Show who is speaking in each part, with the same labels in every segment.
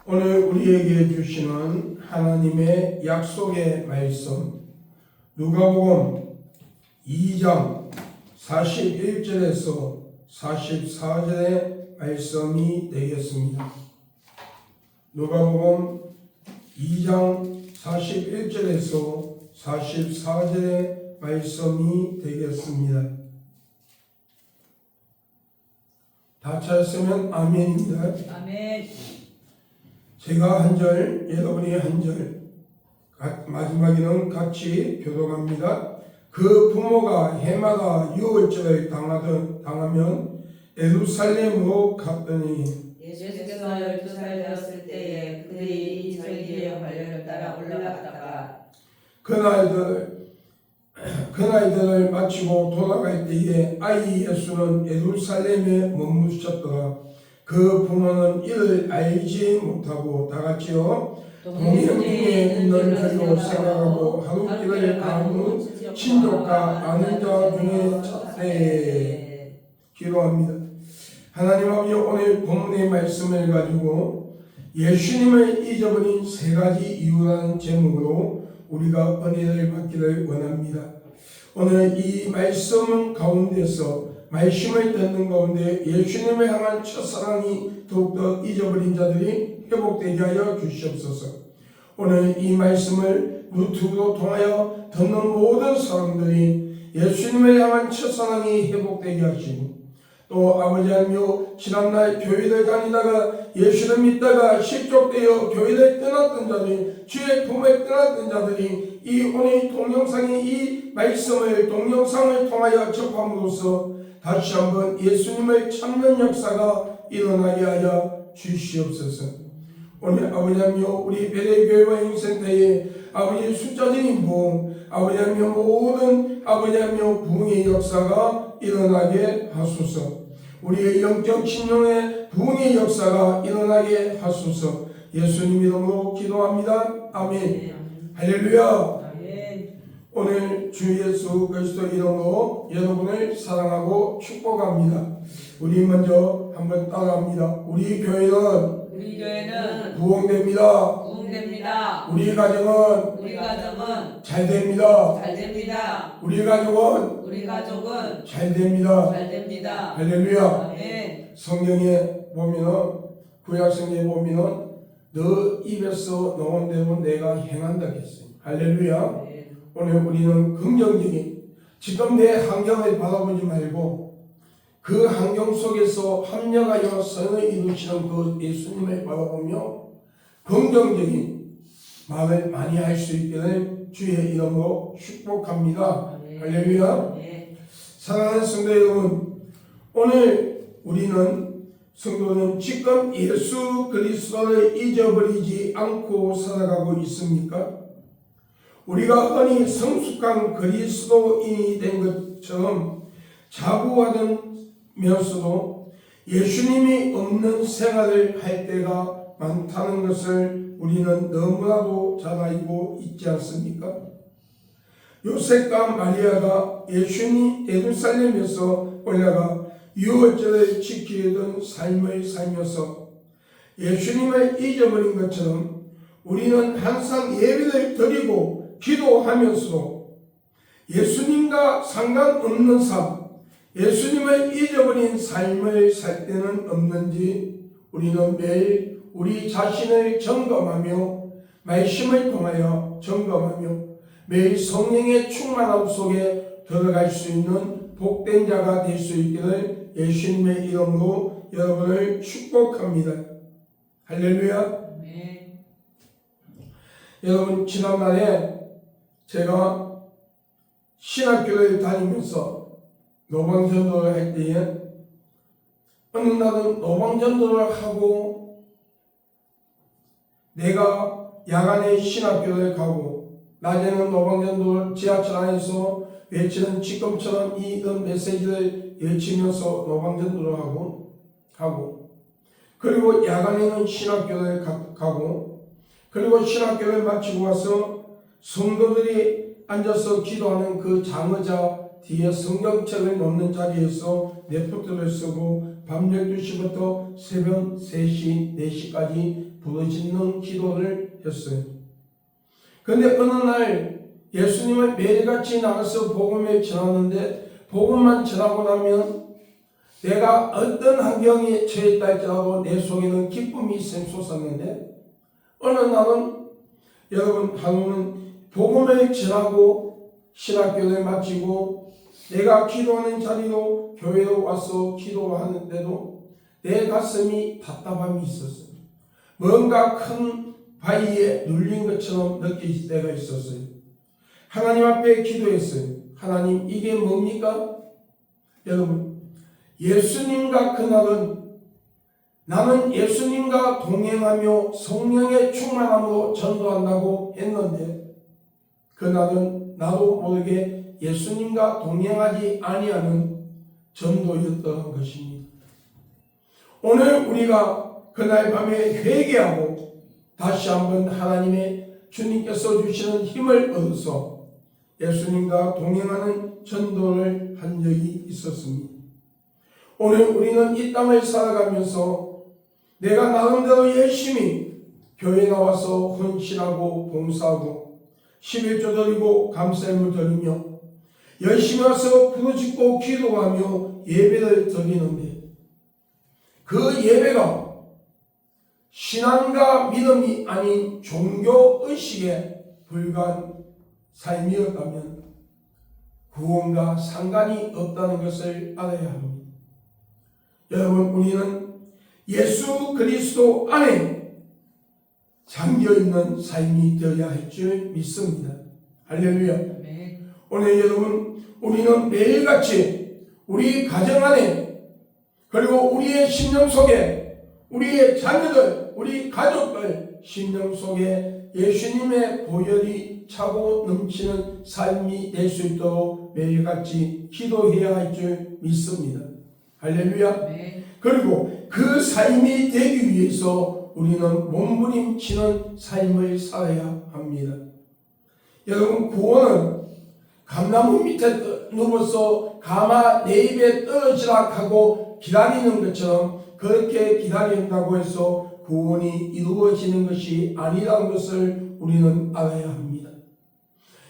Speaker 1: 오늘 우리에게 주시는 하나님의 약속의 말씀 누가복음 2장 41절에서 44절의 말씀이 되겠습니다. 누가복음 2장 41절에서 44절의 말씀이 되겠습니다. 다 찾았으면 아멘입니다.
Speaker 2: 아멘.
Speaker 1: 제가 한 절, 여러분이 한 절, 마지막에는 같이 교독합니다. 그 부모가 해마다 유월절을 당하면 예루살렘으로 갔더니
Speaker 2: 예수께서 12살 되었을 때에 그들이 이 절기의 관례를 따라 올라갔다가
Speaker 1: 그날들을 마치고 돌아갈 때에 아이 예수는 예루살렘에 머무셨더라. 그 부모는 이를 알지 못하고 다같이요 동행중에 있는 줄로 생각하고 하루길을 가는 후 친족과 아는 자 중에 찾되 기도합니다. 하나님 아버지, 오늘 본문의 말씀을 가지고 예수님을 잊어버린 세 가지 이유라는 제목으로 우리가 은혜를 받기를 원합니다. 오늘 이 말씀 가운데서 말씀을 듣는 가운데 예수님을 향한 첫사랑이 더욱더 잊어버린 자들이 회복되게 하여 주시옵소서. 오늘 이 말씀을 유튜브로 통하여 듣는 모든 사람들이 예수님을 향한 첫사랑이 회복되게 하시고, 또 아버지 하나님, 지난날 교회를 다니다가 예수를 믿다가 실족되어 교회를 떠났던 자들이, 주의 품에 떠났던 자들이 이 오늘 동영상의 이 말씀을 동영상을 통하여 접함으로써 다시 한번 예수님을 찾는 역사가 일어나게 하여 주시옵소서. 오늘 아버지 하나님, 우리 베레교회와 행센터에 아버지 숫자적인 부흥, 아버지 하나님, 모든 아버지 하나님 부흥의 역사가 일어나게 하소서. 우리의 영적 신령의 부흥의 역사가 일어나게 하소서. 예수님 이름으로 기도합니다. 아멘. 할렐루야. 오늘 주 예수 그리스도 이름으로 여러분을 사랑하고 축복합니다. 우리 먼저 한번 따라합니다. 우리 교회는 부흥됩니다. 우리 가정은 잘됩니다. 우리 가족은 잘됩니다. 할렐루야.
Speaker 2: 아멘.
Speaker 1: 성경에 보면은, 구약 성경에 보면은 너 입에서 나온 대로 내가 행한다 했어요. 할렐루야. 오늘 우리는 긍정적인, 지금 내 환경을 바라보지 말고 그 환경 속에서 합력하여 선을 이루시는 그 예수님을 바라보며 긍정적인 말을 많이 할 수 있기를 주의 이름으로 축복합니다. 할렐루야. 사랑하는 성도 여러분, 오늘 우리는 성도는 지금 예수 그리스도를 잊어버리지 않고 살아가고 있습니까? 우리가 흔히 성숙한 그리스도인이 된 것처럼 자부하면서도 예수님이 없는 생활을 할 때가 많다는 것을 우리는 너무나도 잘 알고 있지 않습니까? 요셉과 마리아가 예수님 예루살렘에서 올라가 유월절을 지키던 삶을 살면서 예수님을 잊어버린 것처럼 우리는 항상 예배를 드리고 기도하면서도 예수님과 상관없는 삶, 예수님을 잊어버린 삶을 살 때는 없는지 우리는 매일 우리 자신을 점검하며 말씀을 통하여 점검하며 매일 성령의 충만함 속에 들어갈 수 있는 복된 자가 될 수 있기를 예수님의 이름으로 여러분을 축복합니다. 할렐루야. 여러분, 지난날에 제가 신학교를 다니면서 노방전도를 할 때에 어느 날은 노방전도를 하고 내가 야간에 신학교를 가고 낮에는 노방전도를 지하철 안에서 외치는 지금처럼 이런 메시지를 외치면서 노방전도를 하고 그리고 야간에는 신학교를 가고 그리고 신학교를 마치고 와서 성도들이 앉아서 기도하는 그 장의자 뒤에 성경책을 놓는 자리에서 레포트를 쓰고 밤 12시부터 새벽 3시, 4시까지 부르짖는 기도를 했어요. 그런데 어느 날 예수님은 매일같이 나가서 복음을 전하는데 복음만 전하고 나면 내가 어떤 환경에 처했다 할지라도 내 속에는 기쁨이 샘솟았는데 어느 날은 여러분 하루는 복음을 전하고 신학교를 마치고 내가 기도하는 자리로 교회로 와서 기도하는데도 내 가슴이 답답함이 있었어요. 뭔가 큰 바위에 눌린 것처럼 느낄 때가 있었어요. 하나님 앞에 기도했어요. 하나님, 이게 뭡니까? 여러분, 예수님과 그날은 나는 예수님과 동행하며 성령의 충만함으로 전도한다고 했는데 그날은 나도 모르게 예수님과 동행하지 아니하는 전도였던 것입니다. 오늘 우리가 그날 밤에 회개하고 다시 한번 하나님의 주님께서 주시는 힘을 얻어서 예수님과 동행하는 전도를 한 적이 있었습니다. 오늘 우리는 이 땅을 살아가면서 내가 나름대로 열심히 교회 나와서 헌신하고 봉사하고 11조 드리고 감사함을 드리며 열심히 와서 부르짖고 기도하며 예배를 드리는데 그 예배가 신앙과 믿음이 아닌 종교의식에 불과한 삶이었다면 구원과 상관이 없다는 것을 알아야 합니다. 여러분, 우리는 예수 그리스도 안에 잠겨있는 삶이 되어야 할 줄 믿습니다. 할렐루야.
Speaker 2: 아멘.
Speaker 1: 오늘 여러분, 우리는 매일같이 우리 가정 안에 그리고 우리의 심령 속에 우리의 자녀들, 우리 가족들 심령 속에 예수님의 보혈이 차고 넘치는 삶이 될 수 있도록 매일같이 기도해야 할 줄 믿습니다. 할렐루야.
Speaker 2: 네.
Speaker 1: 그리고 그 삶이 되기 위해서 우리는 몸부림치는 삶을 살아야 합니다. 여러분, 구원은 감나무 밑에 누워서 가마 내 입에 떨어지라 하고 기다리는 것처럼 그렇게 기다린다고 해서 구원이 이루어지는 것이 아니라는 것을 우리는 알아야 합니다.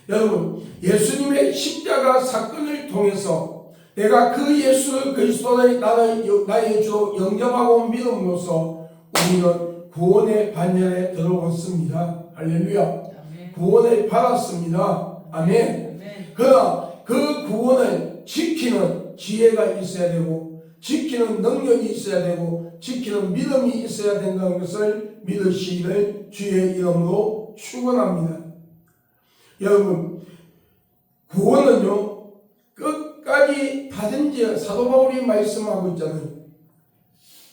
Speaker 1: 여러분, 예수님의 십자가 사건을 통해서 내가 그 예수 그리스도를 나의 주로 영접하고 믿음으로써 우리는 구원의 반열에 들어왔습니다. 할렐루야.
Speaker 2: 아멘.
Speaker 1: 구원을 받았습니다. 아멘.
Speaker 2: 아멘.
Speaker 1: 그러나 그 구원을 지키는 지혜가 있어야 되고 지키는 능력이 있어야 되고 지키는 믿음이 있어야 된다는 것을 믿으시기를 주의 이름으로 축원합니다. 여러분, 구원은요 끝까지 다듬질, 사도 바울이 말씀하고 있잖아요.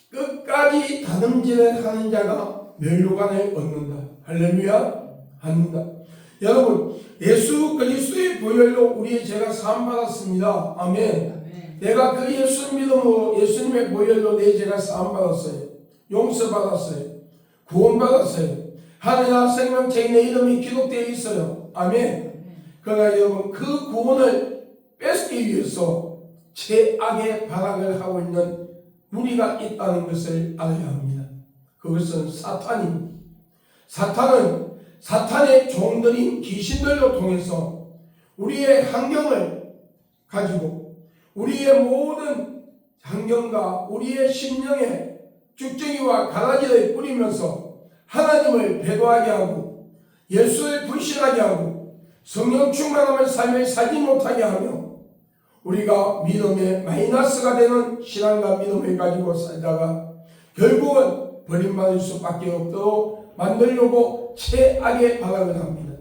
Speaker 1: 끝까지 다듬질을 하는 자가 멸류관을 얻는다. 할렐루야. 합니다. 여러분, 예수 그리스도의 보혈로 우리의 죄가 사함받았습니다. 아멘.
Speaker 2: 아멘.
Speaker 1: 내가 그 예수 믿음으로 예수님의 보혈로 내 죄가 사함받았어요. 용서받았어요. 구원받았어요. 하늘나라 생명책에 내 이름이 기록되어 있어요. 아멘. 그러나 여러분, 그 구원을 뺏기 위해서 죄악의 발악을 하고 있는 무리가 있다는 것을 알아야 합니다. 그것은 사탄입니다. 사탄은 사탄의 종들인 귀신들로 통해서 우리의 환경을 가지고 우리의 모든 환경과 우리의 심령에 쭉정이와 가라지를 뿌리면서 하나님을 배도하게 하고 예수를 불신하게 하고 성령 충만함을 삶을 살지 못하게 하며 우리가 믿음의 마이너스가 되는 신앙과 믿음을 가지고 살다가 결국은 버림받을 수밖에 없도록 만들려고 최악의 발악을 합니다.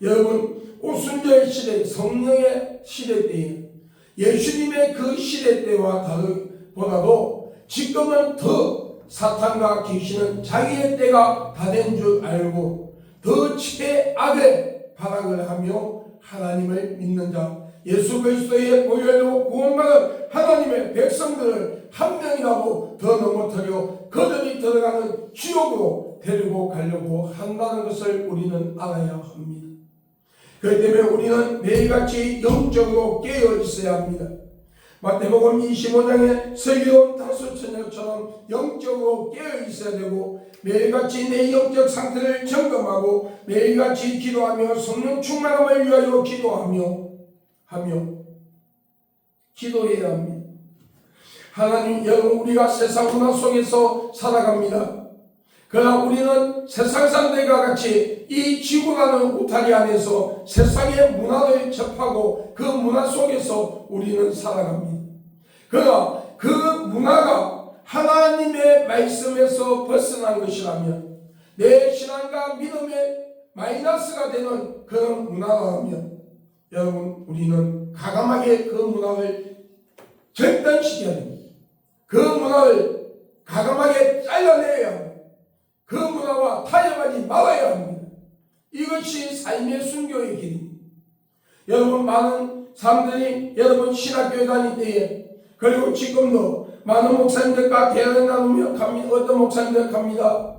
Speaker 1: 여러분, 오순절 시대, 성령의 시대 때에 예수님의 그 시대 때와 다르보다도 지금은 더 사탄과 귀신은 자기의 때가 다 된 줄 알고 더 최악의 발악을 하며 하나님을 믿는 자, 예수 그리스도의 보혈로 구원받은 하나님의 백성들을 한 명이라도 더 넘어뜨려 그들이 들어가는 지옥으로 데리고 가려고 한다는 것을 우리는 알아야 합니다. 그렇기 때문에 우리는 매일같이 영적으로 깨어 있어야 합니다. 마태복음 25장에 슬기로운 다섯 처녀처럼 영적으로 깨어 있어야 되고 매일같이 내 영적 상태를 점검하고 매일같이 기도하며 성령 충만함을 위하여 기도해야 합니다. 하나님, 여러분, 우리가 세상 문화 속에서 살아갑니다. 그러나 우리는 세상 사람들과 같이 이 지구라는 울타리 안에서 세상의 문화를 접하고 그 문화 속에서 우리는 살아갑니다. 그러나 그 문화가 하나님의 말씀에서 벗어난 것이라면 내 신앙과 믿음에 마이너스가 되는 그런 문화라면 여러분, 우리는 과감하게 그 문화를 절단시켜야 됩니다. 그 문화를 과감하게 잘라내야 합니다. 그 문화와 타협하지 말아야 합니다. 이것이 삶의 순교의 길입니다. 여러분, 많은 사람들이 여러분 신학교에 다닐 때에 그리고 지금도 많은 목사님들과 대화를 나누며 갑니다. 어떤 목사님들 갑니다.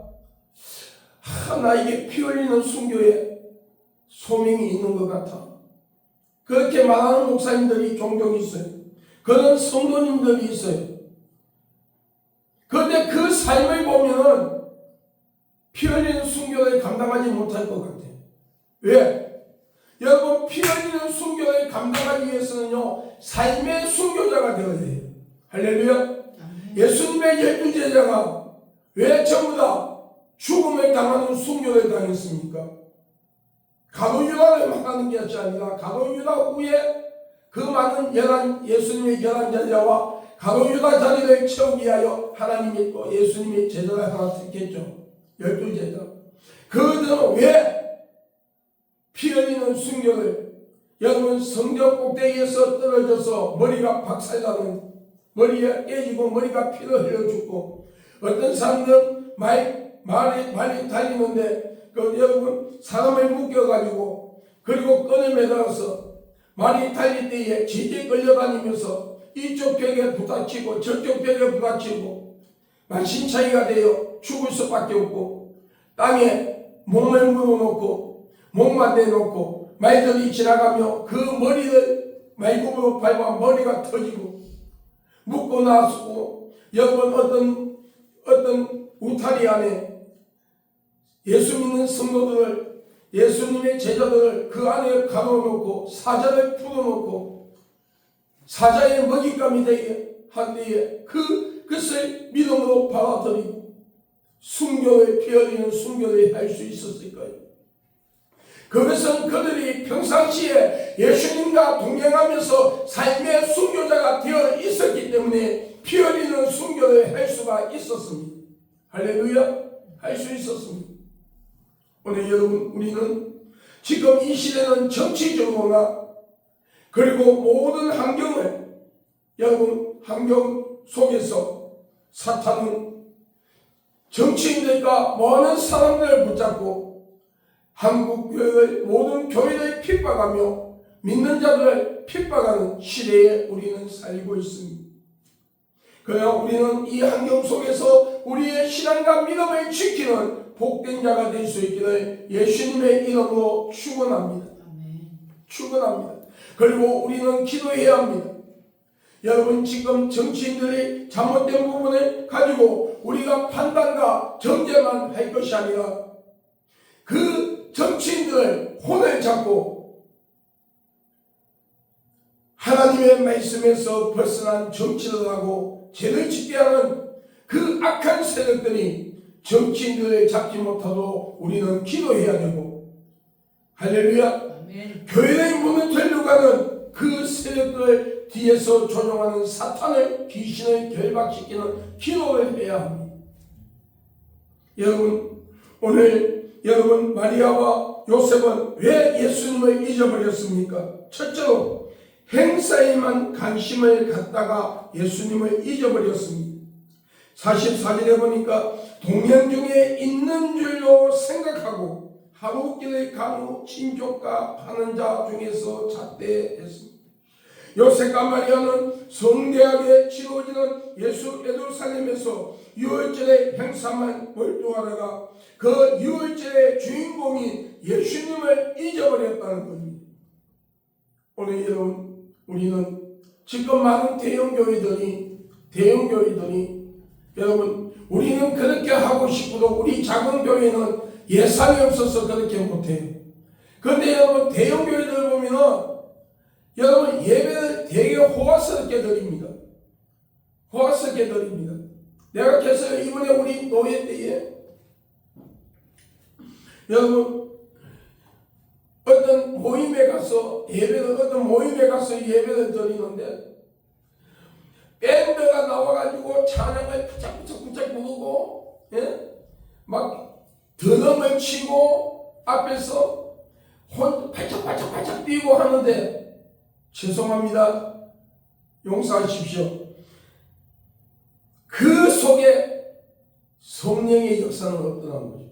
Speaker 1: 나에게 피 흘리는 순교에 소명이 있는 것 같아. 그렇게 말하는 목사님들이 종종 있어요. 그런 성도님들이 있어요. 그런데 그 삶을 보면은 피 흘리는 순교를 감당하지 못할 것 같아요. 왜? 여러분, 피 흘리는 순교를 감당하기 위해서는요, 삶의 순교자가 되어야 해요. 할렐루야. 예수님의 12 제자가 왜 전부 다 죽음을 당하는 순교를 당했습니까? 가룟 유다를 말하는 것이 아니라 가룟 유다 후에 그 많은 예수님의 11 제자와 가룟 유다 자리를 채우기 위하여 하나님이 또 예수님의 제자를 하나 택했죠. 12 제자. 그들은 왜 피 흘리는 순교를, 여러분, 성전 꼭대기에서 떨어져서 머리가 박살나는, 머리가 깨지고 머리가 피를 흘려 죽고, 어떤 사람들은 말이 달리는데 여러분, 사람을 묶여가지고 그리고 끈을 매달아서 말이 달릴 때에 지지에 끌려다니면서 이쪽 벽에 부딪히고 저쪽 벽에 부딪히고 만신창이가 되어 죽을 수밖에 없고, 땅에 몸을 묻어놓고 목만 내놓고 말들이 지나가며 그 머리를 말굽으로 밟아 머리가 터지고 묻고 나서고, 여러분, 어떤 울타리 안에 예수 믿는 성도들을, 예수님의 제자들을 그 안에 가둬놓고 사자를 풀어놓고 사자의 먹잇감이 되게 한 뒤에 그것을 믿음으로 받아들이고 순교를, 피 흘리는 순교를 할 수 있었을까요? 그것은 그들이 평상시에 예수님과 동행하면서 삶의 순교자가 되어 있었기 때문에 피 흘리는 순교를 할 수가 있었습니다. 할렐루야. 할 수 있었습니다. 오늘 여러분, 우리는 지금 이 시대는 정치적으로나 그리고 모든 환경을, 여러분, 환경 속에서 사탄은 정치인들과 많은 사람들을 붙잡고 한국 교회의 모든 교회를 핍박하며 믿는 자들을 핍박하는 시대에 우리는 살고 있습니다. 그러나 우리는 이 환경 속에서 우리의 신앙과 믿음을 지키는 복된 자가 될 수 있기를 예수님의 이름으로 축원합니다. 축원합니다. 그리고 우리는 기도해야 합니다. 여러분, 지금 정치인들이 잘못된 부분을 가지고 우리가 판단과 정죄만 할 것이 아니라 그 정치인들을 혼을 잡고 하나님의 말씀에서 벗어난 정치를 하고 죄를 짓게 하는 그 악한 세력들이 정치인들을 잡지 못하도록 우리는 기도해야 되고, 할렐루야. 아멘. 교회의 문을 들려가는 그 세력들 뒤에서 조종하는 사탄을, 귀신을 결박시키는 기도를 해야 합니다. 여러분, 오늘 여러분, 마리아와 요셉은 왜 예수님을 잊어버렸습니까? 첫째로 행사에만 관심을 갖다가 예수님을 잊어버렸습니다. 44절에 보니까 동행 중에 있는 줄로 생각하고 하루길을 간 후 친족과 파는 자 중에서 잣대했습니다. 요셉과 마리아는 성대하게 치러지는 예수 예루살렘에서 유월절의 행사만 몰두하다가 그 유월절의 주인공인 예수님을 잊어버렸다는 겁니다. 오늘 여러분, 우리는 지금 많은 대형 교회들이 여러분 우리는 그렇게 하고 싶어도 우리 작은 교회는 예산이 없어서 그렇게 못해요. 그런데 여러분 대형 교회들 보면은 여러분 예배를 되게 호화스럽게 드립니다. 호화스럽게 드립니다. 내가 그래서 이번에 우리 노예 때에 여러분 어떤 모임에 가서 예배를 드리는데 밴드가 나와가지고 찬양을 부착 부르고 막 드럼을 치고 앞에서 혼 발짝 뛰고 하는데 죄송합니다. 용서하십시오. 그 속에 성령의 역사는 없더라는 거죠.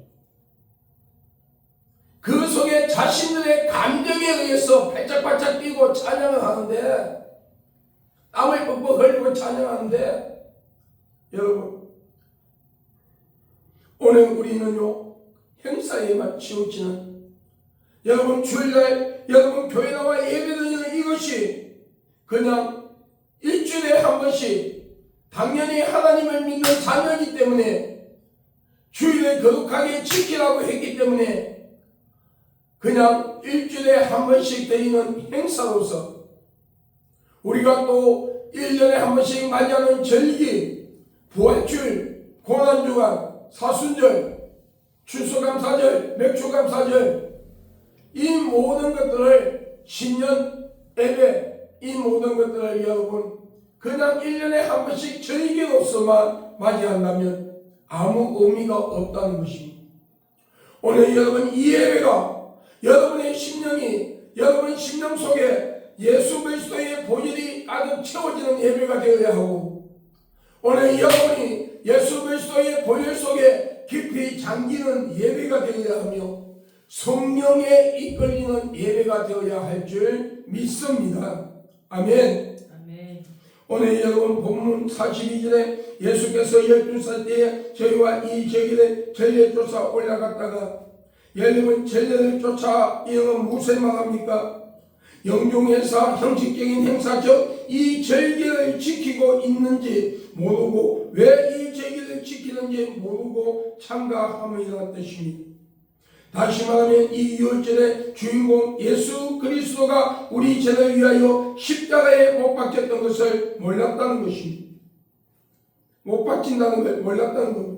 Speaker 1: 그 속에 자신들의 감정에 의해서 발짝 뛰고 찬양을 하는데 땀을 뻑뻑 흘리고 찬양하는데 여러분 오늘 우리는요 행사에만 치우치는 여러분 주일날 여러분 교회 나와 예배드리는 이것이 그냥 일주일에 한 번씩 당연히 하나님을 믿는 자녀이기 때문에 주일을 거룩하게 지키라고 했기 때문에 그냥 일주일에 한 번씩 드리는 행사로서 우리가 또 1년에 한 번씩 맞이하는 절기, 부활주일, 고난주간, 사순절, 추수감사절, 맥주감사절 이 모든 것들을 신년 예배 이 모든 것들을 여러분 그냥 1년에 한 번씩 절기로서만 맞이한다면 아무 의미가 없다는 것입니다. 오늘 여러분 이 예배가 여러분의 심령이 여러분 심령 속에 예수 그리스도의 본질이 가득 채워지는 예배가 되어야 하고 오늘 여러분이 예수 그리스도의 본질 속에 깊이 잠기는 예배가 되어야 하며 성령에 이끌리는 예배가 되어야 할 줄 믿습니다. 아멘. 오늘 여러분 본문 42절에 예수께서 12살 때에 저희와 이 저기를 전례 쫓아 올라갔다가 여러분 전례를 쫓아 이는 무엇을 말합니까? 영종행사 형식적인 행사 즉 이 절기를 지키고 있는지 모르고 왜 이 절기를 지키는지 모르고 참가함이라는 뜻입니다. 다시 말하면 이 유월절의 주인공 예수 그리스도가 우리 죄를 위하여 십자가에 못 박혔던 것을 몰랐다는 것입니다. 못 박힌다는 걸 몰랐다는 겁니다.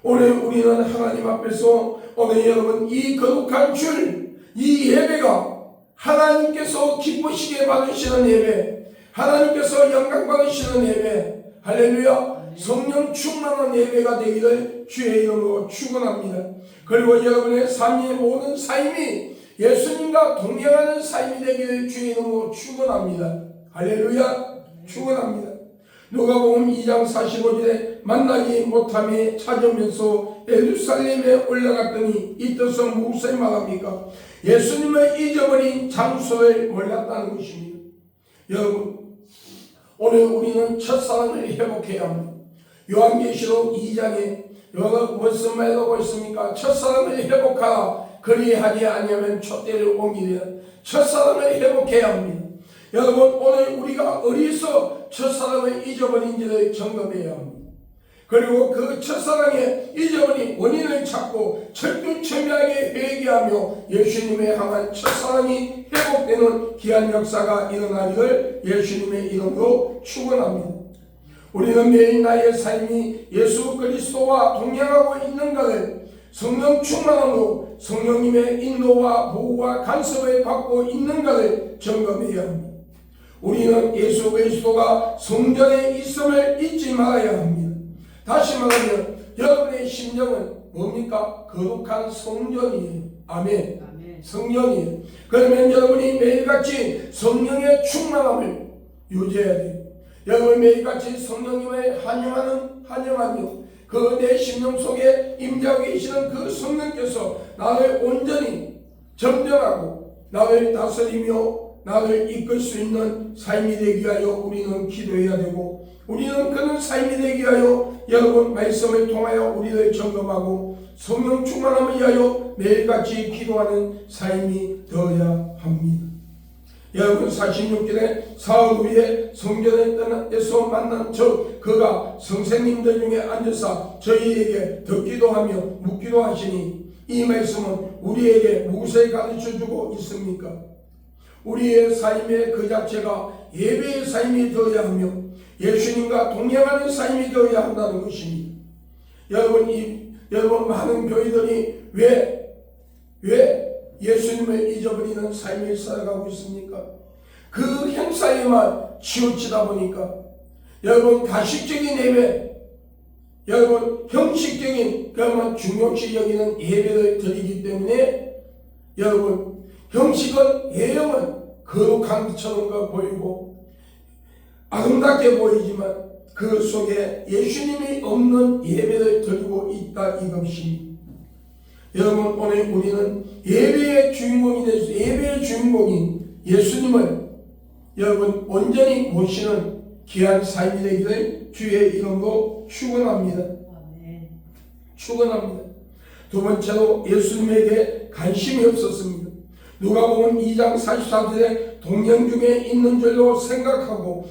Speaker 1: 오늘 우리는 하나님 앞에서 오늘 여러분 이 거룩한 줄, 이 예배가 하나님께서 기쁘시게 받으시는 예배, 하나님께서 영광 받으시는 예배, 할렐루야, 성령 충만한 예배가 되기를 주의 이름으로 축원합니다. 그리고 여러분의 삶의 모든 삶이 예수님과 동행하는 삶이 되기를 주의 이름으로 축원합니다. 할렐루야, 축원합니다. 누가복음 2장 45절에 만나지 못함에 찾으면서 예루살렘에 올라갔더니 이 뜻은 무엇을 말합니까? 예수님을 잊어버린 장소를 몰랐다는 것입니다. 여러분 오늘 우리는 첫사랑을 회복해야 합니다. 요한계시록 2장에 무슨 말하고 있습니까? 첫사랑을 회복하라. 그리하지 아니하면 촛대를 옮기리라. 첫사랑을 회복해야 합니다. 여러분 오늘 우리가 어디서 첫사랑을 잊어버린지를 점검해야 합니다. 그리고 그 첫사랑의 잊어버린 원인을 찾고 철두철미하게 회개하며 예수님의 향한 첫사랑이 회복되는 귀한 역사가 일어나기를 예수님의 이름으로 축원합니다. 우리는 매일 나의 삶이 예수 그리스도와 동행하고 있는가를 성령 충만함으로 성령님의 인도와 보호와 간섭을 받고 있는가를 점검해야 합니다. 우리는 예수 그리스도가 성전에 있음을 잊지 말아야 합니다. 다시 말하면 여러분의 심령은 뭡니까? 거룩한 성전이에요. 아멘. 성령이에요. 그러면 여러분이 매일같이 성령의 충만함을 유지해야 돼요. 여러분 매일같이 성령님을 환영하며 그 내 심령 속에 임재하고 계시는 그 성령께서 나를 온전히 점령하고 나를 다스리며 나를 이끌 수 있는 삶이 되기 위하여 우리는 기도해야 되고 우리는 그런 삶이 되기 위하여 여러분 말씀을 통하여 우리를 점검하고 성령 충만함을 위하여 매일같이 기도하는 삶이 되어야 합니다. 여러분 46절에 사흘 후에 성전에 떠나서 만난 그가 선생님들 중에 앉아서 저희에게 듣기도 하며 묻기도 하시니 이 말씀은 우리에게 무엇을 가르쳐주고 있습니까? 우리의 삶의 그 자체가 예배의 삶이 되어야 하며 예수님과 동행하는 삶이 되어야 한다는 것입니다. 여러분 많은 교회들이 왜 예수님을 잊어버리는 삶을 살아가고 있습니까? 그 행사에만 치우치다 보니까 여러분 가식적인 예배, 여러분 형식적인 그만 중요시 여기는 예배를 드리기 때문에 여러분 형식은 예형은 거룩한 것처럼 보이고 아름답게 보이지만 그 속에 예수님이 없는 예배를 드리고 있다 이것입니다. 여러분 오늘 우리는 예배의 주인공이 되서 예배의 주인공인 예수님을 여러분 온전히 모시는 귀한 삶이 되기를 주의 이름으로 축원합니다. 축원합니다. 두 번째로 예수님에게 관심이 없었습니다. 누가복음 2장 44절에 동행 중에 있는 줄로 생각하고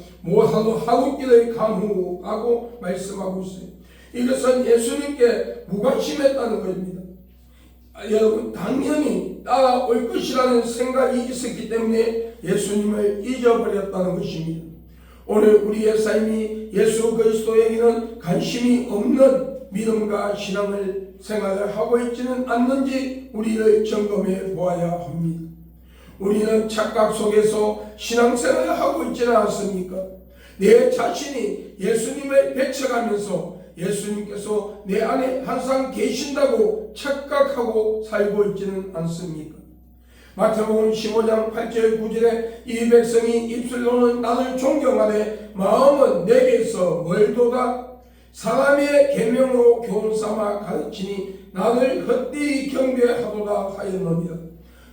Speaker 1: 하루 길을 간후하고 말씀하고 있어요. 이것은 예수님께 무관심했다는 것입니다. 여러분 당연히 따라올 것이라는 생각이 있었기 때문에 예수님을 잊어버렸다는 것입니다. 오늘 우리의 삶이 예수 그리스도에게는 관심이 없는 믿음과 신앙을 생활을 하고 있지는 않는지 우리를 점검해 보아야 합니다. 우리는 착각 속에서 신앙생활을 하고 있지는 않습니까? 내 자신이 예수님을 배척하면서 예수님께서 내 안에 항상 계신다고 착각하고 살고 있지는 않습니까? 마태복음 15장 8절 9절에 이 백성이 입술로는 나를 존경하되 마음은 내게서 멀도다. 사람의 계명으로 교훈삼아 가르치니 나를 헛되이 경배하도다 하였느니라.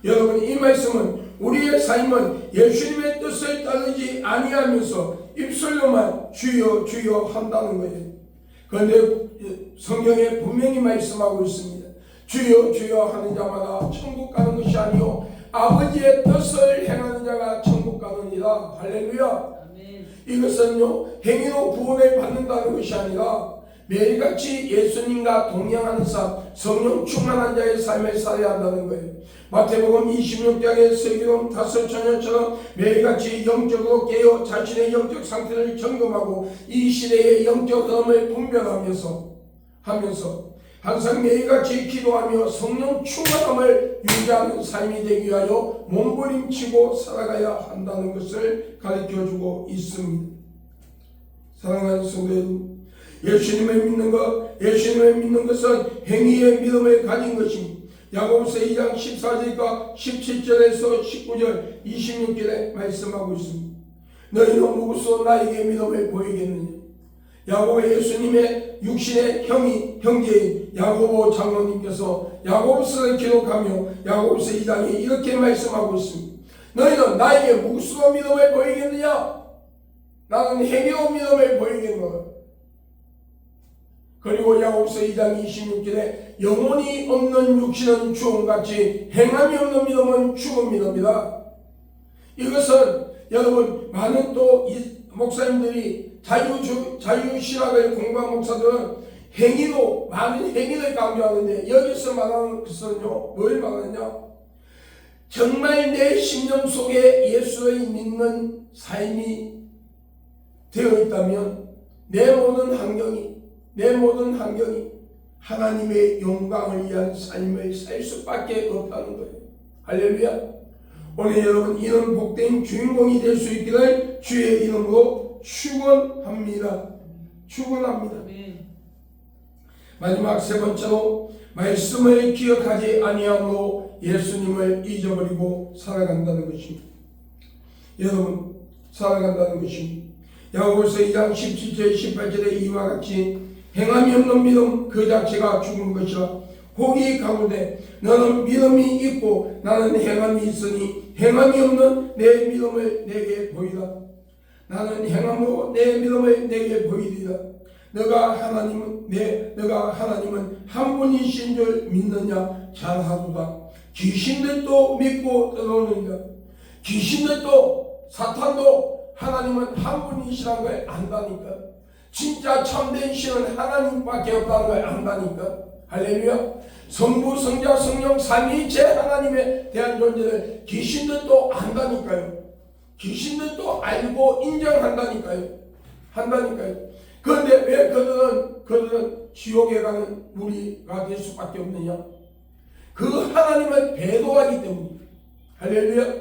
Speaker 1: 여러분 이 말씀은 우리의 삶은 예수님의 뜻을 따르지 아니하면서 입술로만 주여 주여 한다는 거예요. 그런데 성경에 분명히 말씀하고 있습니다. 주여 주여 하는 자마다 천국 가는 것이 아니요 아버지의 뜻을 행하는 자가 천국 가느니라. 할렐루야. 아멘. 이것은요 행위로 구원을 받는다는 것이 아니라 매일같이 예수님과 동행하는 삶, 성령 충만한 자의 삶을 살아야 한다는 거예요. 마태복음 26장의 슬기로운 다섯 처녀처럼 매일같이 영적으로 깨어 자신의 영적 상태를 점검하고 이 시대의 영적 흐름을 분별하면서 항상 매일같이 기도하며 성령 충만함을 유지하는 삶이 되기 위하여 몸부림치고 살아가야 한다는 것을 가르쳐주고 있습니다. 사랑하는 성도 여러분, 예수님을 믿는 것은 행위의 믿음을 가진 것입니다. 야고보서 2장 14절과 17절에서 19절 26절에 말씀하고 있습니다. 너희는 무엇으로 나에게 믿음을 보이겠느냐? 야고보 예수님의 육신의 형제인 야고보 장로님께서 야고보서를 기록하며 야고보서 2장에 이렇게 말씀하고 있습니다. 너희는 나에게 무엇으로 믿음을 보이겠느냐? 나는 행위로 믿음을 보이겠노라. 그리고 야고보서 2장 26절에 영혼이 없는 육신은 죽음같이 행함이 없는 믿음은 죽은 믿음이다. 이것은 여러분 많은 또 목사님들이 자유신학을 공부한 목사들은 행위로 많은 행위를 강조하는데 여기서 말하는 것은요 뭘 말하느냐? 정말 내 심령 속에 예수를 믿는 삶이 되어 있다면 내 모든 환경이 하나님의 영광을 위한 삶을 살 수밖에 없다는 거예요. 할렐루야. 오늘 여러분 이런 복된 주인공이 될 수 있기를 주의 이름으로 축원합니다. 마지막 세 번째로 말씀을 기억하지 아니함으로 예수님을 잊어버리고 살아간다는 것입니다. 여러분 살아간다는 것입니다. 야고보서 2장 17절 18절에 이와 같이 행함이 없는 믿음 그 자체가 죽은 것이라. 혹이 가로되 너는 믿음이 있고 나는 행함이 있으니 행함이 없는 내 믿음을 내게 보이라. 나는 행함으로 내 믿음을 내게 보이리라. 너가 하나님은 한 분이신 줄 믿느냐? 잘하도다. 귀신들도 믿고 떠도느니라. 귀신들도 사탄도 하나님은 한 분이시라는 걸 안다니까. 진짜 참된 신은 하나님밖에 없다는 걸 안다니까. 할렐루야. 성부, 성자, 성령, 삼위일체 하나님에 대한 존재를 귀신들도 안다니까요. 귀신들도 알고 인정한다니까요. 한다니까요. 그런데 왜 그들은 지옥에 가는 무리가 될 수밖에 없느냐? 그 하나님을 배도하기 때문에, 할렐루야.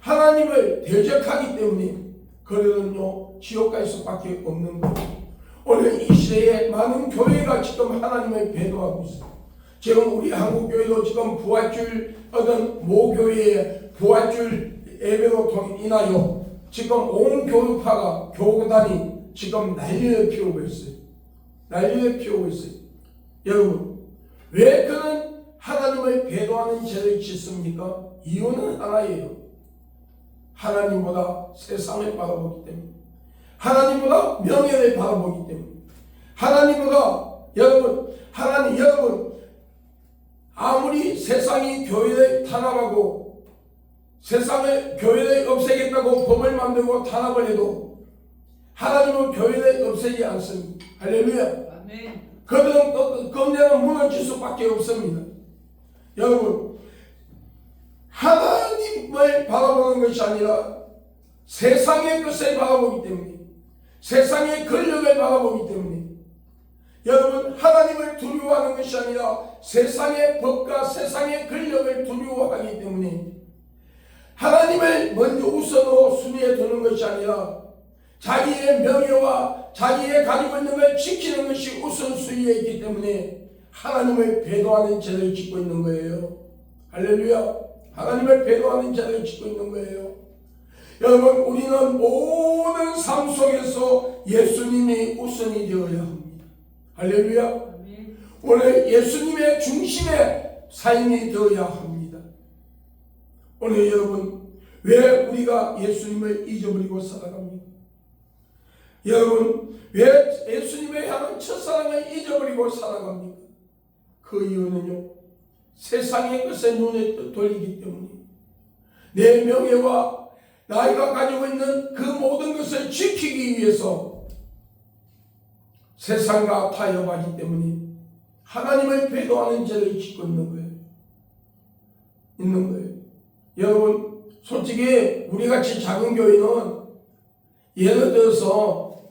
Speaker 1: 하나님을 대적하기 때문에 그들은요 지옥 갈 수밖에 없는 거예요. 오늘 이 시대에 많은 교회가 지금 하나님을 배도하고 있어요. 지금 우리 한국교회도 지금 부활주일 어떤 모교회의 부활주일 예배로 인하여 지금 온 교회파가 교단이 지금 난리를 피우고 있어요. 난리를 피우고 있어요. 여러분, 왜 그는 하나님을 배도하는 죄를 짓습니까? 이유는 하나예요. 하나님보다 세상을 바라보기 때문에, 하나님보다 명예를 바라보기 때문에, 하나님보다 여러분 아무리 세상이 교회를 탄압하고 세상을 교회를 없애겠다고 법을 만들고 탄압을 해도 하나님은 교회를 없애지 않습니다. 할렐루야.
Speaker 2: 아멘.
Speaker 1: 그들은 건대는 무너질 수밖에 없습니다. 여러분, 하나님을 바라보는 것이 아니라 세상의 것을 바라보기 때문에, 세상의 권력을 바라보기 때문에, 여러분, 하나님을 두려워하는 것이 아니라 세상의 법과 세상의 권력을 두려워하기 때문에 하나님을 먼저 우선으로 순위에 두는 것이 아니라 자기의 명예와 자기의 가지고 있는 걸 지키는 것이 우선순위에 있기 때문에 하나님을 배도하는 죄를 짓고 있는 거예요. 할렐루야. 하나님을 배도하는 죄를 짓고 있는 거예요. 여러분, 우리는 모든 삶 속에서 예수님이 우선이 되어야 합니다. 할렐루야.
Speaker 2: 아멘.
Speaker 1: 오늘 예수님의 중심의 삶이 되어야 합니다. 오늘 여러분, 왜 우리가 예수님을 잊어버리고 살아갑니까? 여러분, 왜 예수님을 향한 첫사랑을 잊어버리고 살아갑니까? 그 이유는요, 세상의 것에 눈을 돌리기 때문에 내 명예와 나이가 가지고 있는 그 모든 것을 지키기 위해서 세상과 타협하기 때문에 하나님을 배도하는 죄를 짓고 있는 거예요. 여러분, 솔직히 우리같이 작은 교회는 예를 들어서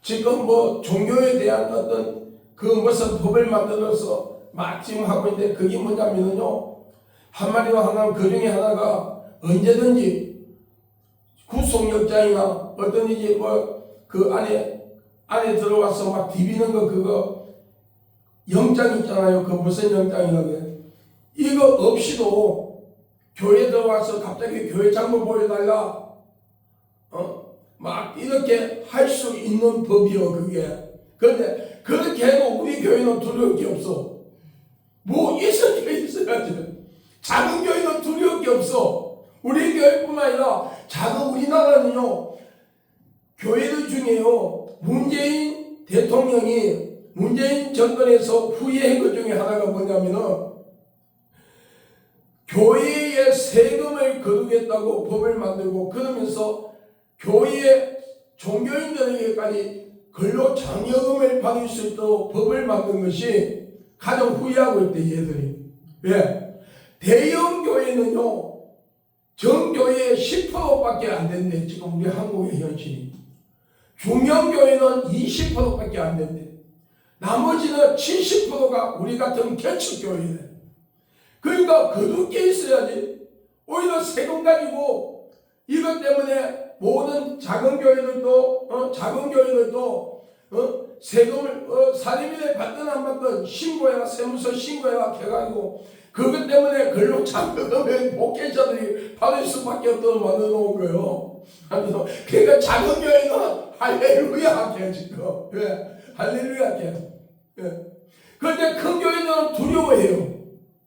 Speaker 1: 지금 뭐 종교에 대한 어떤 그 무슨 법을 만들어서 막 지금 하고 있는데, 그게 뭐냐면요, 한마디로 하나는 그 중에 하나가 언제든지 구속영장이나 어떤 이제 뭐 그 안에 들어와서 막 디비는 거, 그거 영장 있잖아요. 그 무슨 영장이라고 해요. 이거 없이도 교회 들어와서 갑자기 교회 장부 보여달라, 막 이렇게 할 수 있는 법이요, 그게. 그런데 그렇게 해도 우리 교회는 두려울 게 없어. 뭐 있어야지. 작은 교회는 두려울 게 없어. 우리 교회뿐만 아니라 작은 우리나라는요, 교회들 중에요, 문재인 대통령이 문재인 정권에서 후회한 것 중에 하나가 뭐냐면은 교회에 세금을 거두겠다고 법을 만들고, 그러면서 교회 종교인들에게까지 근로장려금을 받을 수 있도록 법을 만든 것이 가장 후회하고 있대, 얘들이. 왜? 대형 교회는요, 전교회의 10%밖에 안 된대, 지금 우리 한국의 현실이. 중형 교회는 20%밖에 안 된대. 나머지는 70%가 우리 같은 개척교회래. 그러니까 거둘 게 있어야지. 오히려 세금 가지고 이것 때문에 모든 작은 교회들도 세금을 사립일에 받든 안 받든 신고해라, 세무서 해라 해가지고 그것 때문에 근로장려금을 목회자들이 받을 수밖에 없도록 만들어 놓은 거예요. 그러니까 작은 교회는 할렐루야 하게 지금. 왜? 할렐루야 하게. 그런데 큰 교회는 두려워해요.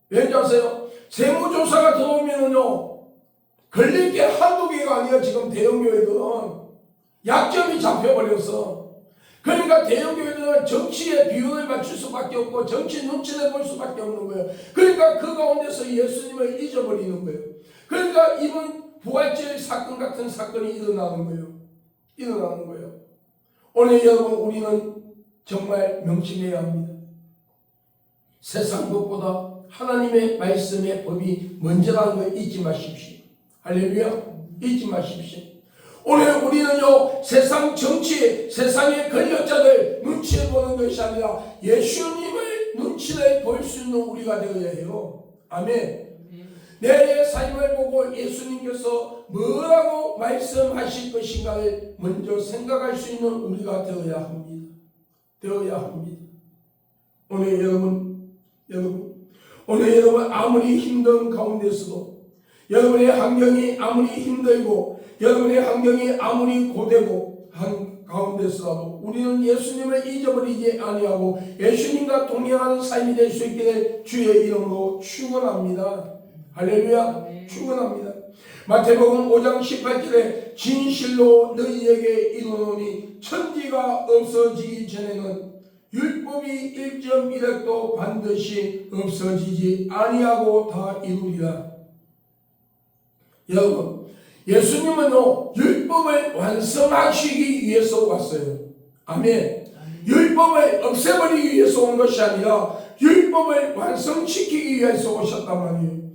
Speaker 1: 왠지 아세요? 세무조사가 들어오면은요, 걸릴 게 한두 개가 아니야. 지금 대형교회들은 약점이 잡혀버렸어. 그러니까 대형교회들은 정치의 비율을 맞출 수밖에 없고 정치 눈치를 볼 수밖에 없는 거예요. 그러니까 그 가운데서 예수님을 잊어버리는 거예요. 그러니까 이번 부활절 사건 같은 사건이 일어나는 거예요. 오늘 여러분 우리는 정말 명심해야 합니다. 세상 것보다 하나님의 말씀의 법이 먼저라는 걸 잊지 마십시오. 할렐루야. 잊지 마십시오. 오늘 우리는요 세상 정치, 세상의 권력자들 눈치를 보는 것이 아니라 예수님을 눈치를 볼 수 있는 우리가 되어야 해요. 아멘. 내 삶을 보고 예수님께서 뭐라고 말씀하실 것인가를 먼저 생각할 수 있는 우리가 되어야 합니다. 오늘 여러분 아무리 힘든 가운데서도 여러분의 환경이 아무리 힘들고 여러분의 환경이 아무리 고되고 한 가운데서라도 우리는 예수님을 잊어버리지 아니하고 예수님과 동행하는 삶이 될 수 있기를 주의 이름으로 축원합니다. 할렐루야. 축원합니다. 마태복음 5장 18절에 진실로 너희에게 이르노니 천지가 없어지기 전에는 율법이 1.1획도 반드시 없어지지 아니하고 다 이루리라. 여러분 예수님은요 율법을 완성하시기 위해서 왔어요. 아멘. 율법을 없애버리기 위해서 온 것이 아니라 율법을 완성시키기 위해서 오셨단 말이에요.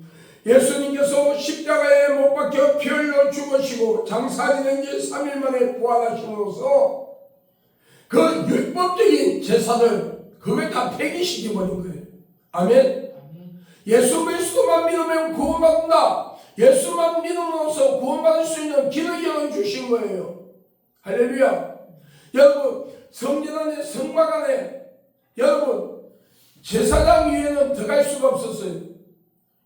Speaker 1: 예수님께서 십자가에 못 박혀 피 흘려 죽으시고 장사지는 지 3일 만에 부활하심으로써 그 율법적인 제사를 그걸 다 폐기시켜버린 거예요. 아멘. 예수 그리스도만 믿으면 구원받는다. 예수만 믿음으로써 구원받을 수 있는 길을 열어주신 거예요. 할렐루야. 여러분 성전 안에 성막 안에 여러분 제사장 위에는 들어갈 수가 없었어요.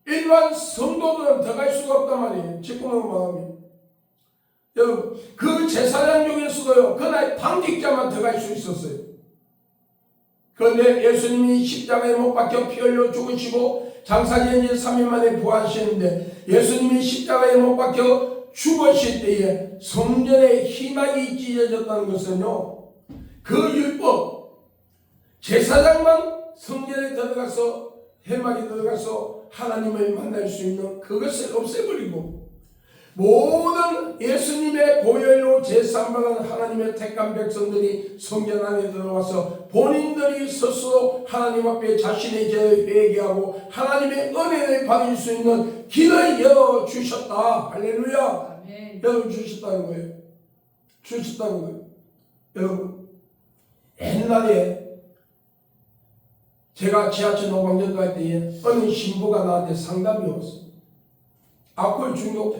Speaker 1: 일반 성도들은 들어갈 수가 없단 말이에요. 직분으로 말하면. 여러분 그 제사장 중에서도요 그날 당직자만 들어갈 수 있었어요. 그런데 예수님이 십자가에 못 박혀 피 흘려 죽으시고 장사지은 지 3일 만에 부활하셨는데 예수님이 십자가에 못 박혀 죽으실 때에 성전에 희망이 찢어졌다는 것은요 그 율법 제사장만 성전에 들어가서 회막에 들어가서 하나님을 만날 수 있는 그것을 없애버리고 모든 예수님의 보혈로 제사함받은 하나님의 택한 백성들이 성전 안에 들어와서 본인들이 스스로 하나님 앞에 자신의 죄를 회개하고 하나님의 은혜를 받을 수 있는 길을 열어주셨다. 할렐루야. 아멘. 열어주셨다는 거예요. 여러분 옛날에 제가 지하철 노방전 갈 때에 어느 신부가 나한테 상담이 왔어요. 알코올 중독자.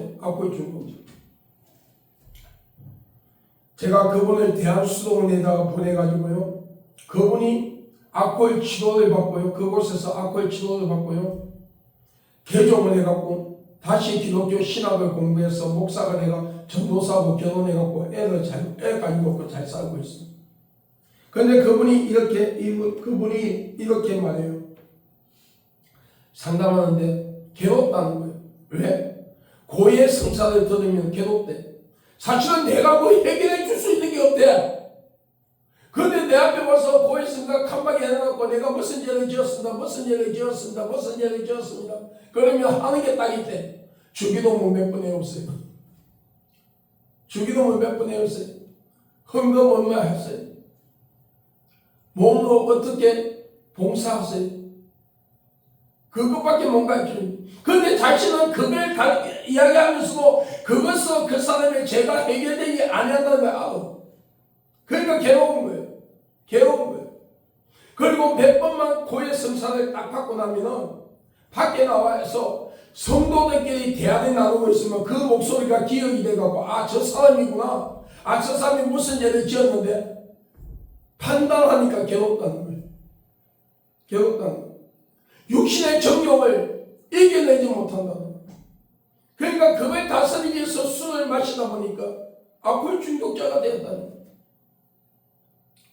Speaker 1: 제가 그분을 대한수도원에다가 보내가지고요. 그분이 알코올 치료를 받고요. 그곳에서 알코올 치료를 받고요. 개종을 해갖고 다시 기독교 신학을 공부해서 목사가 내가 전도사하고 결혼해갖고 애 가지고 잘 살고 있어요. 그런데 그분이 이렇게 말해요. 상담하는데 괴롭다는 거예요. 왜? 고의 성사를 들으면 괴롭대. 사실은 내가 뭐 해결해 줄 수 있는 게 없대. 그런데 내 앞에 와서 고의 성사 칸막이 해놓고 내가 무슨 죄를 지었습니다. 그러면 하는 게 딱 있대. 주기도문 몇 번 해오세요. 헌금 얼마 했어요. 몸으로 어떻게 봉사하세요. 그것밖에 못 가르쳐요. 그런데 자신은 그걸 이야기하면서도 그것은 그 사람의 죄가 해결되지 아니한다는 걸 알아. 그러니까 괴로운 거예요. 그리고 몇 번만 고해 성사를 딱 받고 나면은 밖에 나와서 성도들끼리 대화를 나누고 있으면 그 목소리가 기억이 돼갖고 저 사람이구나. 저 사람이 무슨 죄를 지었는데 판단하니까 괴롭다는 거예요. 육신의 정욕을 이겨내지 못한다는 거예요. 그러니까 그걸 다스리기 위해서 술을 마시다 보니까 알코올 중독자가 되었다는 거예요.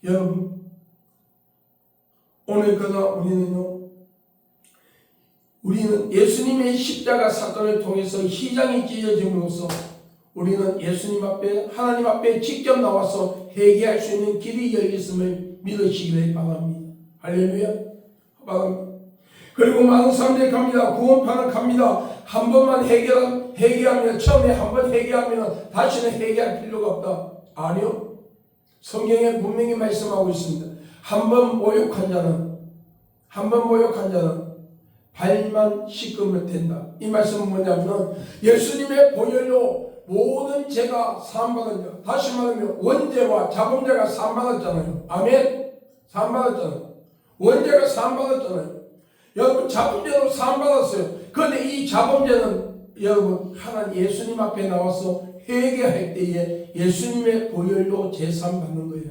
Speaker 1: 여러분 오늘 그러나 우리는 예수님의 십자가 사건을 통해서 휘장이 찢어짐으로써 우리는 예수님 앞에 하나님 앞에 직접 나와서 회개할 수 있는 길이 열렸음을 믿으시기를 바랍니다. 할렐루야. 바랍니다. 그리고 많은 사람들이 갑니다. 구원파는 갑니다. 한 번만 회개하면 처음에 한번 회개하면 다시는 회개할 필요가 없다. 아니요. 성경에 분명히 말씀하고 있습니다. 한번 모욕한 자는 발만 씻으면 된다. 이 말씀은 뭐냐면 예수님의 보혈로 모든 죄가 사함받은 자. 다시 말하면 원죄와 자범죄가 사함받았잖아요. 아멘. 사함받았잖아요. 원죄가 사함받았잖아요. 여러분 자범죄로 사함받았어요. 그런데 이 자범죄는 여러분 하나님 예수님 앞에 나와서 회개할 때에 예수님의 보혈로 제사함받는 거예요.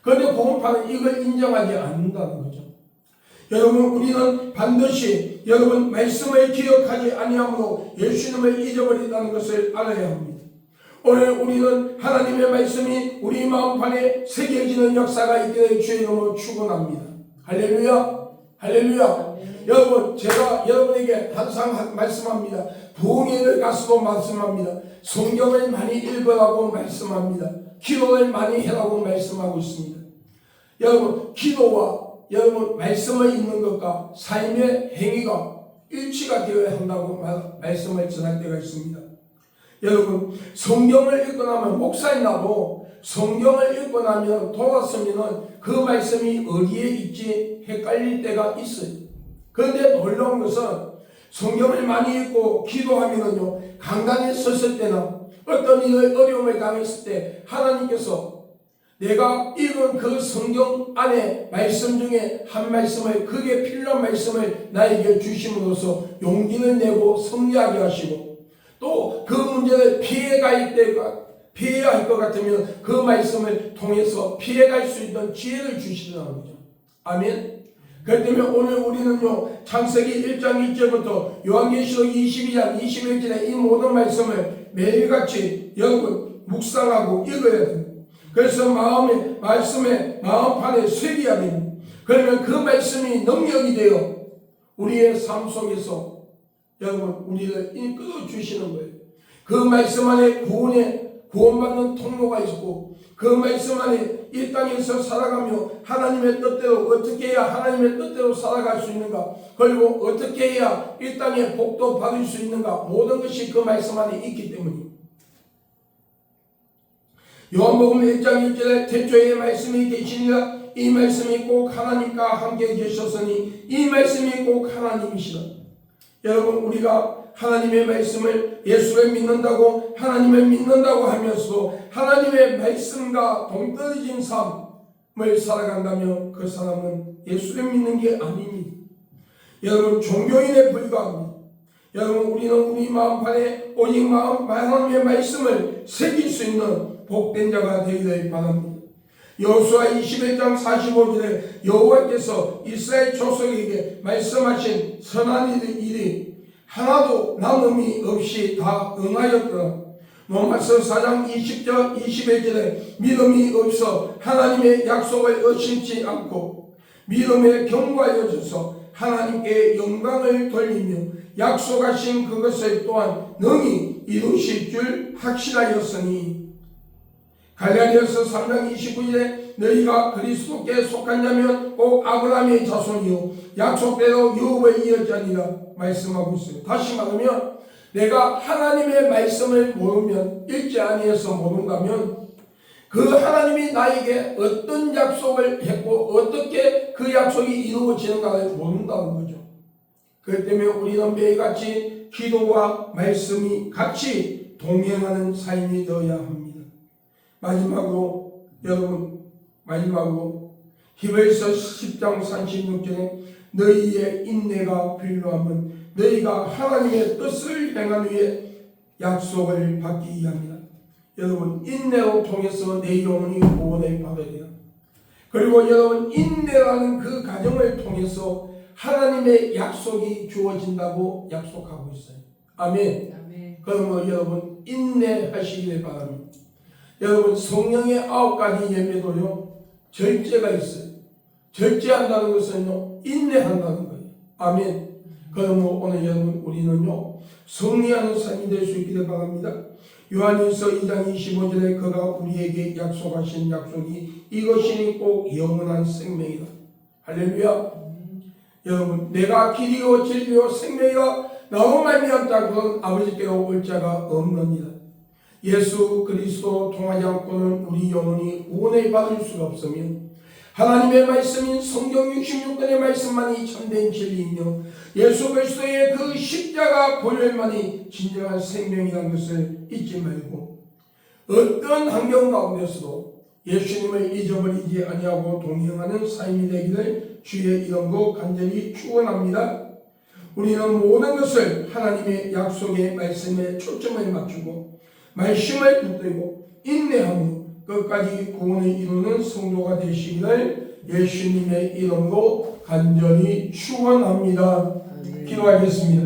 Speaker 1: 그런데 구원파는 이걸 인정하지 않는다는 거죠. 여러분 우리는 반드시 여러분 말씀을 기억하지 아니함으로 예수님을 잊어버린다는 것을 알아야 합니다. 오늘 우리는 하나님의 말씀이 우리 마음판에 새겨지는 역사가 있기를 주의 이름으로 축원합니다. 할렐루야. 할렐루야. 여러분 제가 여러분에게 항상 말씀합니다. 부흥회를 가서도 말씀합니다. 성경을 많이 읽으라고 말씀합니다. 기도를 많이 해라고 말씀하고 있습니다. 여러분 기도와 여러분 말씀을 읽는 것과 삶의 행위가 일치가 되어야 한다고 말씀을 전할 때가 있습니다. 여러분 성경을 읽고 나면 목사인 나도 성경을 읽고 나면 돌았으면 그 말씀이 어디에 있지 헷갈릴 때가 있어요. 그런데 놀라운 것은 성경을 많이 읽고 기도하면은요 강단에 섰을 때나 어떤 일을 어려움을 당했을 때 하나님께서 내가 읽은 그 성경 안에 말씀 중에 한 말씀을 그게 필요한 말씀을 나에게 주심으로써 용기를 내고 승리하게 하시고 또 그 문제를 피해야 할 것 같으면 그 말씀을 통해서 피해갈 수 있는 지혜를 주시더라는 거죠. 아멘. 그렇기 때문에 오늘 우리는요 창세기 1장 1절부터 요한계시록 22장 21절의 이 모든 말씀을 매일같이 여러분 묵상하고 읽어야 됩니다. 그래서 말씀에 마음판에 새겨야 됩니다. 그러면 그 말씀이 능력이 되어 우리의 삶 속에서 여러분 우리를 이끌어 주시는 거예요. 그 말씀 안에 구원받는 통로가 있고 그 말씀 안에 이 땅에서 살아가며 하나님의 뜻대로 어떻게 해야 하나님의 뜻대로 살아갈 수 있는가 그리고 어떻게 해야 이 땅에 복도 받을 수 있는가 모든 것이 그 말씀 안에 있기 때문입니다. 요한복음 1장 1절에 태초에 말씀이 계시니라 이 말씀이 꼭 하나님과 함께 계셨으니 이 말씀이 꼭 하나님이시라. 여러분 우리가 하나님의 말씀을 예수를 믿는다고 하나님을 믿는다고 하면서도 하나님의 말씀과 동떨어진 삶을 살아간다면 그 사람은 예수를 믿는 게 아닙니다. 여러분 종교인에 불과합니다. 여러분 우리는 우리 마음판에 오직 하나님의 말씀을 새길 수 있는 복된 자가 되기를 바랍니다. 여호수아 21장 45절에 여호와께서 이스라엘 족속에게 말씀하신 선한 일이 하나도 남음이 없이 다 응하였더라. 로마서 4장 20절 21절에 믿음이 없어 하나님의 약속을 의심치 않고 믿음에 경과하여져서 하나님께 영광을 돌리며 약속하신 그것을 또한 능히 이루실 줄 확신하였으니 갈라디아서 3장 29절에 너희가 그리스도께 속한 자면 꼭 아브라함의 자손이요 약속대로 유업을 이었자니라 말씀하고 있어요. 다시 말하면 내가 하나님의 말씀을 모르면 읽지 아니해서 모른다면 그 하나님이 나에게 어떤 약속을 했고 어떻게 그 약속이 이루어지는가를 모른다는 거죠. 그렇기 때문에 우리는 매일같이 기도와 말씀이 같이 동행하는 삶이 되어야 합니다. 마지막으로 히브리서 10장 36절에 너희의 인내가 필요하면 너희가 하나님의 뜻을 행한 후에 약속을 받기 위함이다. 여러분 인내로 통해서 내 영혼이 구원을 받아야 돼요. 그리고 여러분 인내라는 그 과정을 통해서 하나님의 약속이 주어진다고 약속하고 있어요. 아멘. 그러면 여러분 인내하시기를 바랍니다. 여러분 성령의 9가지 예배도요 절제가 있어요. 절제한다는 것은요 인내한다는 거예요. 아멘. 그러면 오늘 여러분 우리는요 승리하는 삶이 될 수 있기를 바랍니다. 요한일서 2장 25절에 그가 우리에게 약속하신 약속이 이것이니 꼭 영원한 생명이다. 할렐루야. 여러분 내가 길이요 진리요 생명이라 나로 말미암자 그는 아버지께로 올 자가 없느니라. 예수 그리스도 통하지 않고는 우리 영혼이 구원을 받을 수가 없으며 하나님의 말씀인 성경 66권의 말씀만이 참된 진리이며 예수 그리스도의 그 십자가 보혈만이 진정한 생명이라는 것을 잊지 말고 어떤 환경 가운데서도 예수님을 잊어버리지 아니하고 동행하는 삶이 되기를 주의 이름으로 간절히 축원합니다. 우리는 모든 것을 하나님의 약속의 말씀에 초점을 맞추고 말씀을 붙들고 인내하며 끝까지 구원을 이루는 성도가 되시기를 예수님의 이름으로 간절히 축원합니다. 기도하겠습니다.